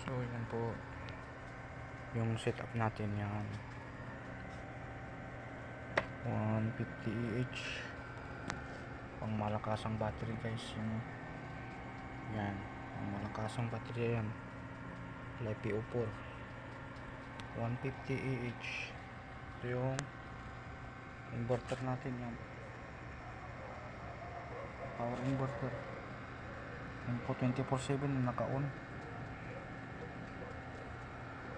So yan po yung setup natin, yan 150 pang malakasang battery guys, yan pang malakasang battery yan, LiPo4 150 ito yung inverter natin, yan power inverter, yan po 24/7 naka-on.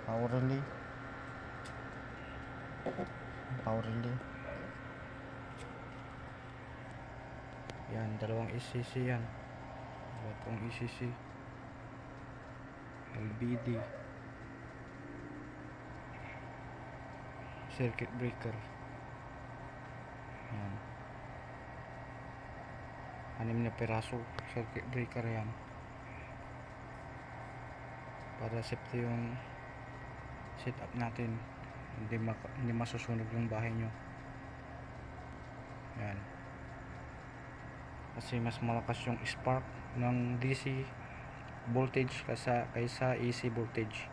Power relay yan, dalawang ECC yan, dalawang ECC LBD circuit breaker, yan 6 na piraso circuit breaker yan para safety yung setup natin, hindi masusunog yung bahay nyo, yan kasi mas malakas yung spark ng DC voltage kaysa AC voltage,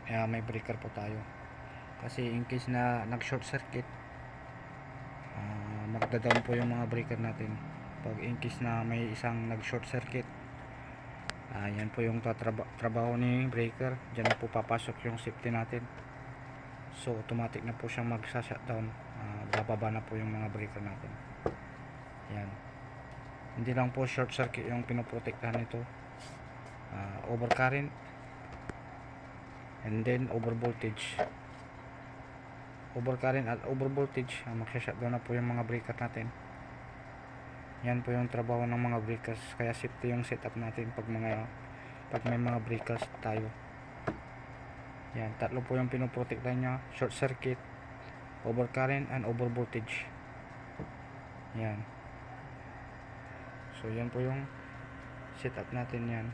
kaya may breaker po tayo kasi in case na nag short circuit, magda-down po yung mga breaker natin pag in case na may isang nag short circuit. Yan po yung trabaho ni breaker, dyan na po papasok yung safety natin, so automatic na po siyang magsa-shutdown, bababa na po yung mga breaker natin. Yan, hindi lang po short circuit yung pinoprotektahan nito, overcurrent and then overvoltage at overvoltage, magsa-shutdown na po yung mga breaker natin. Yan po yung trabaho ng mga breakers, kaya safety yung setup natin pag may mga breakers tayo. Yan, tatlo po yung pinoprotektahan niya: short circuit, overcurrent, and overvoltage. Yan, so yan po yung setup natin, yan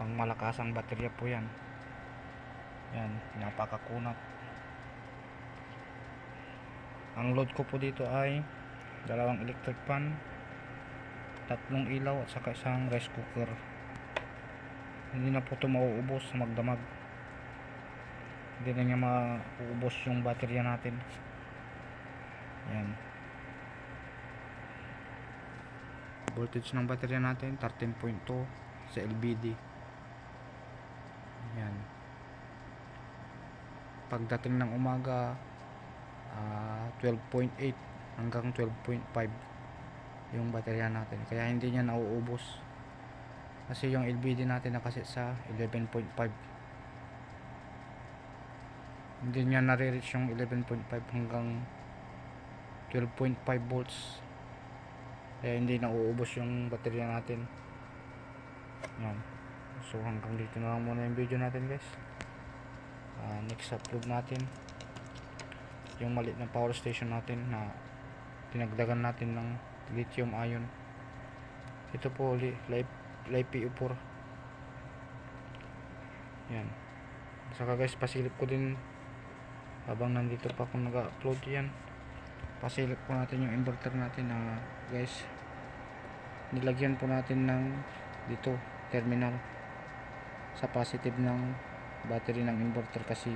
pang malakasang baterya po yan, napakakunat. Ang load ko po dito ay dalawang electric fan, tatlong ilaw at saka isang rice cooker. Hindi na po ito mauubos sa magdamag, hindi na niya mauubos yung baterya natin. Yan, voltage ng baterya natin 13.2 sa LBD. Yan, pagdating ng umaga 12.8 hanggang 12.5 yung baterya natin, kaya hindi niya nauubos kasi yung LBD natin nakaset sa 11.5, hindi niya nare-reach yung 11.5 hanggang 12.5 volts, kaya hindi nauubos yung baterya natin. Yan, so hanggang dito na lang muna yung video natin guys. Next upload natin yung maliit na power station natin na tinagdagan natin ng lithium ion. Ito po LiPo4. Yan, saka guys pasilip ko din habang nandito pa akong nag-upload, yan pasilip po natin yung inverter natin na guys, nilagyan po natin ng dito terminal sa positive ng battery ng inverter, kasi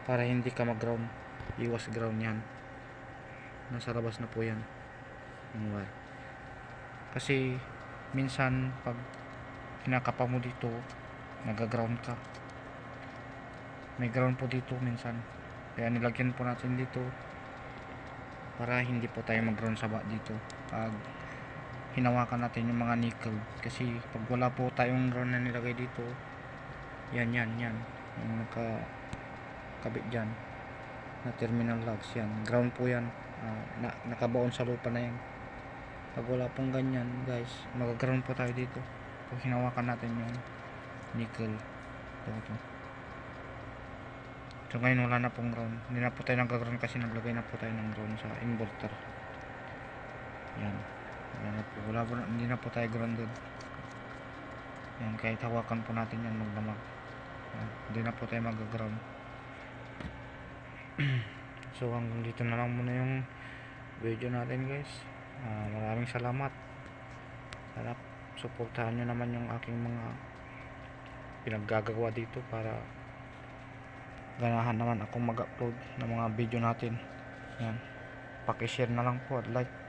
para hindi ka mag-ground, iwas ground. Yan, nasa labas na po yan yung wire, kasi minsan pag kinakapa mo dito nagaground ka, may ground po dito minsan, kaya nilagyan po natin dito para hindi po tayo mag-ground sa dito pag hinawakan natin yung mga nickel, kasi pag wala po tayong ground na nilagay dito, yan yung nakakabit dyan na terminal lugs, yan ground po yan, nakabaon sa lupa na yan. Pag wala pong ganyan guys, mag-ground po tayo dito pag hinawakan natin yung nickel ito. So ngayon wala na pong ground, hindi na po tayo nag-ground kasi naglagay na po tayo ng ground sa inverter. Yan, hindi na po tayo grounded. Yan, kahit hawakan po natin yan magdamag, hindi na po tayo mag-ground. So hanggang dito na lang muna yung video natin guys. Maraming salamat. Sana suportahan nyo naman yung aking mga pinaggagawa dito para ganahan naman akong mag-upload ng mga video natin. Yan, pakishare na lang po at like.